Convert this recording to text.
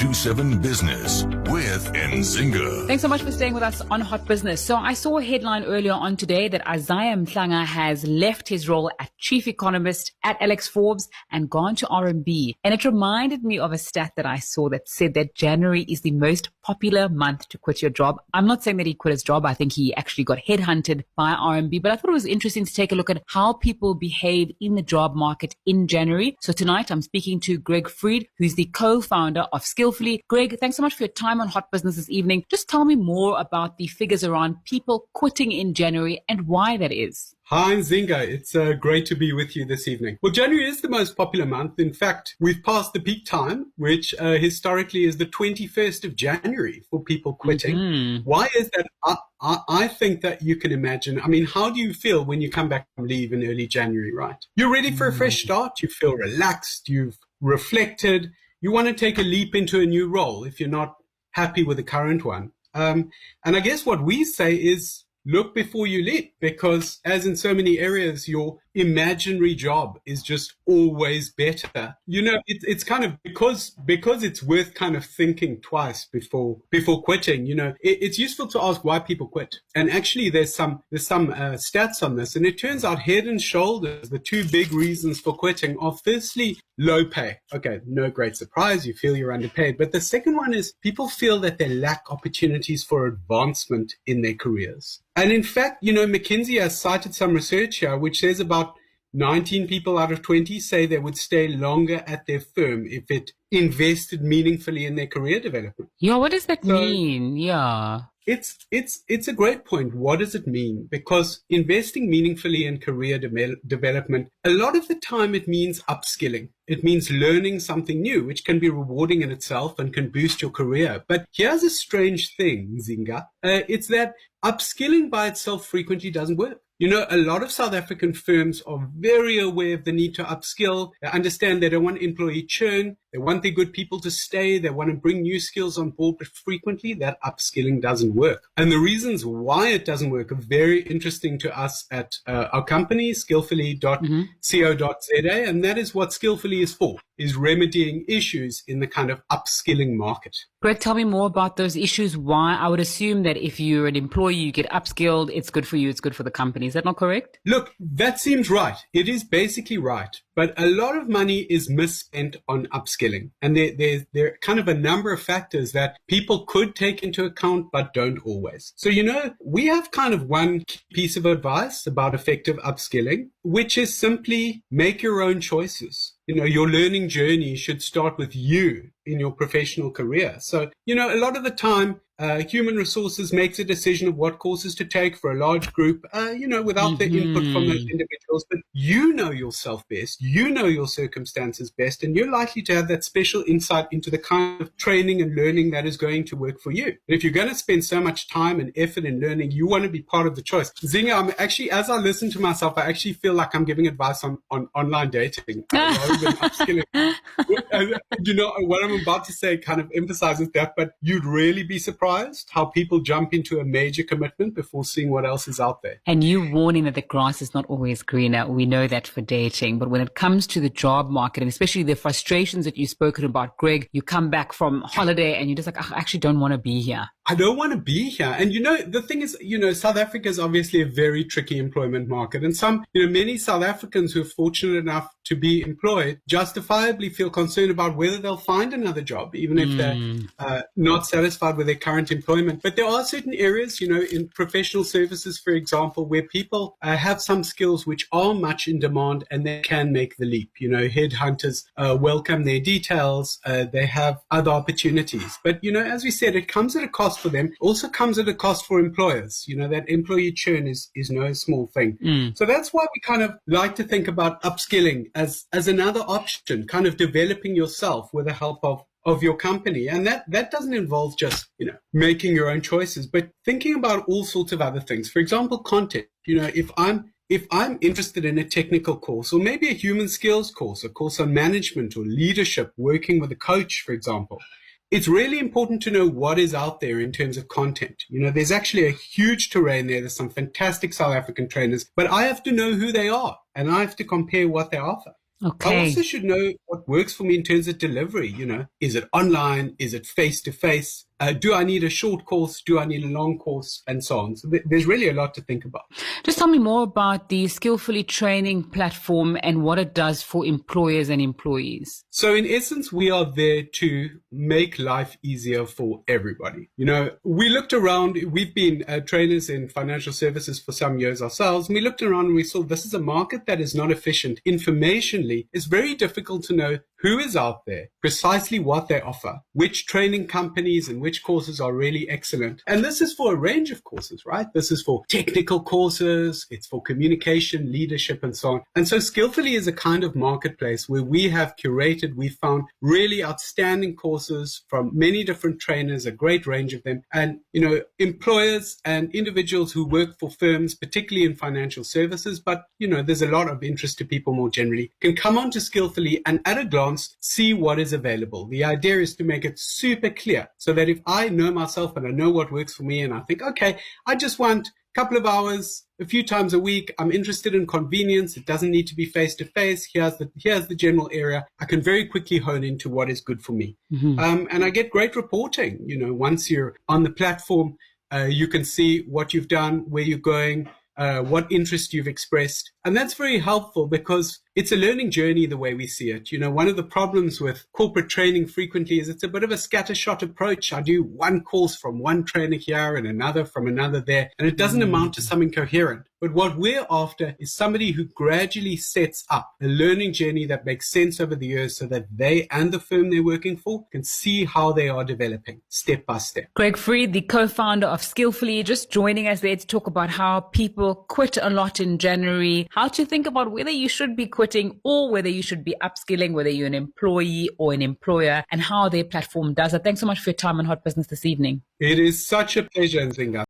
24/7 Business with Nzinga. Thanks so much for staying with us on Hot Business. So I saw a headline earlier on today that Isaiah Mhlanga has left his role as chief economist at Alex Forbes and gone to R&B. And it reminded me of a stat that I saw that said that January is the most popular month to quit your job. I'm not saying that he quit his job. I think he actually got headhunted by R&B, but I thought it was interesting to take a look at how people behave in the job market in January. So tonight I'm speaking to Greg Freed, who's the co-founder of Skillfully. Greg, thanks so much for your time on Hot Business this evening. Just tell me more about the figures around people quitting in January and why that is. Hi, Nzinga. It's great to be with you this evening. Well, January is the most popular month. In fact, we've passed the peak time, which historically is the 21st of January for people quitting. Mm-hmm. Why is that? I think that you can imagine. I mean, how do you feel when you come back from leave in early January, right? You're ready for a fresh start. You feel relaxed. You've reflected. You want to take a leap into a new role if you're not happy with the current one. And I guess what we say is, look before you leap, because as in so many areas, your imaginary job is just always better. You know, it's kind of because it's worth kind of thinking twice before quitting. You know, it's useful to ask why people quit. And actually, there's some stats on this, and it turns out head and shoulders, the two big reasons for quitting are firstly low pay. Okay, no great surprise, you feel you're underpaid. But the second one is people feel that they lack opportunities for advancement in their careers. And in fact, you know, McKinsey has cited some research here which says about 19 people out of 20 say they would stay longer at their firm if it invested meaningfully in their career development. Yeah, what does that mean? Yeah. It's a great point. What does it mean? Because investing meaningfully in career development, a lot of the time it means upskilling. It means learning something new, which can be rewarding in itself and can boost your career. But here's a strange thing, Nzinga. It's that upskilling by itself frequently doesn't work. You know, a lot of South African firms are very aware of the need to upskill. They understand they don't want employee churn. They want their good people to stay. They want to bring new skills on board, but frequently that upskilling doesn't work. And the reasons why it doesn't work are very interesting to us at our company, skillfully.co.za. And that is what Skillfully is for, is remedying issues in the kind of upskilling market. Greg, tell me more about those issues. Why? I would assume that if you're an employee, you get upskilled, it's good for you, it's good for the company. Is that not correct? Look, that seems right. It is basically right. But a lot of money is misspent on upskilling. And there are kind of a number of factors that people could take into account, but don't always. So, you know, we have kind of one piece of advice about effective upskilling, which is simply make your own choices. You know, your learning journey should start with you in your professional career. So, you know, a lot of the time, human resources makes a decision of what courses to take for a large group, you know, without the input from those individuals. But you know yourself best, you know your circumstances best, and you're likely to have that special insight into the kind of training and learning that is going to work for you. And if you're going to spend so much time and effort in learning, you want to be part of the choice. Zinga, I'm actually, as I listen to myself, I actually feel like I'm giving advice on online dating rather than upskilling. You know, what I'm about to say kind of emphasizes that, but you'd really be surprised how people jump into a major commitment before seeing what else is out there. And you warning that the grass is not always greener. We know that for dating. But when it comes to the job market, and especially the frustrations that you've spoken about, Greg, you come back from holiday and you're just like, I actually don't want to be here. I don't want to be here. And, you know, the thing is, you know, South Africa is obviously a very tricky employment market. And many South Africans who are fortunate enough to be employed justifiably feel concerned about whether they'll find another job, even if they're not satisfied with their current employment. But there are certain areas, you know, in professional services, for example, where people have some skills which are much in demand and they can make the leap. You know, headhunters welcome their details. They have other opportunities. But, you know, as we said, it comes at a cost for them, also comes at a cost for employers. You know, that employee churn is no small thing. So that's why we kind of like to think about upskilling as another option, kind of developing yourself with the help of your company. And that doesn't involve just, you know, making your own choices, but thinking about all sorts of other things. For example, content. You know, if I'm interested in a technical course, or maybe a human skills course, a course on management or leadership, working with a coach, for example, it's really important to know what is out there in terms of content. You know, there's actually a huge terrain there. There's some fantastic South African trainers, but I have to know who they are and I have to compare what they offer. I Okay. also should know what works for me in terms of delivery. Is it online? Is it face to face? Do I need a short course? Do I need a long course? And so on. So there's really a lot to think about. Just tell me more about the Skillfully training platform and what it does for employers and employees. So in essence, we are there to make life easier for everybody. We looked around, we've been trainers in financial services for some years ourselves, and we looked around and we saw this is a market that is not efficient. Informationally, it's very difficult to know who is out there, precisely what they offer, which training companies and which courses are really excellent. And this is for a range of courses, right? This is for technical courses, it's for communication, leadership, and so on. And so Skillfully is a kind of marketplace where we have curated, we found really outstanding courses from many different trainers, a great range of them. And, employers and individuals who work for firms, particularly in financial services, but, there's a lot of interest to people more generally, can come onto Skillfully and at a glance see what is available. The idea is to make it super clear so that if I know myself and I know what works for me and I think, okay, I just want a couple of hours, a few times a week, I'm interested in convenience, it doesn't need to be face to face, here's the general area, I can very quickly hone into what is good for me. And I get great reporting. Once you're on the platform, you can see what you've done, where you're going, what interest you've expressed. And that's very helpful because it's a learning journey the way we see it. One of the problems with corporate training frequently is it's a bit of a scattershot approach. I do one course from one trainer here and another from another there, and it doesn't amount to something coherent. But what we're after is somebody who gradually sets up a learning journey that makes sense over the years so that they and the firm they're working for can see how they are developing step by step. Greg Freed, the co-founder of Skillfully, just joining us there to talk about how people quit a lot in January, how to think about whether you should be quitting or whether you should be upskilling, whether you're an employee or an employer, and how their platform does it. Thanks so much for your time on Hot Business this evening. It is such a pleasure, Nzinga.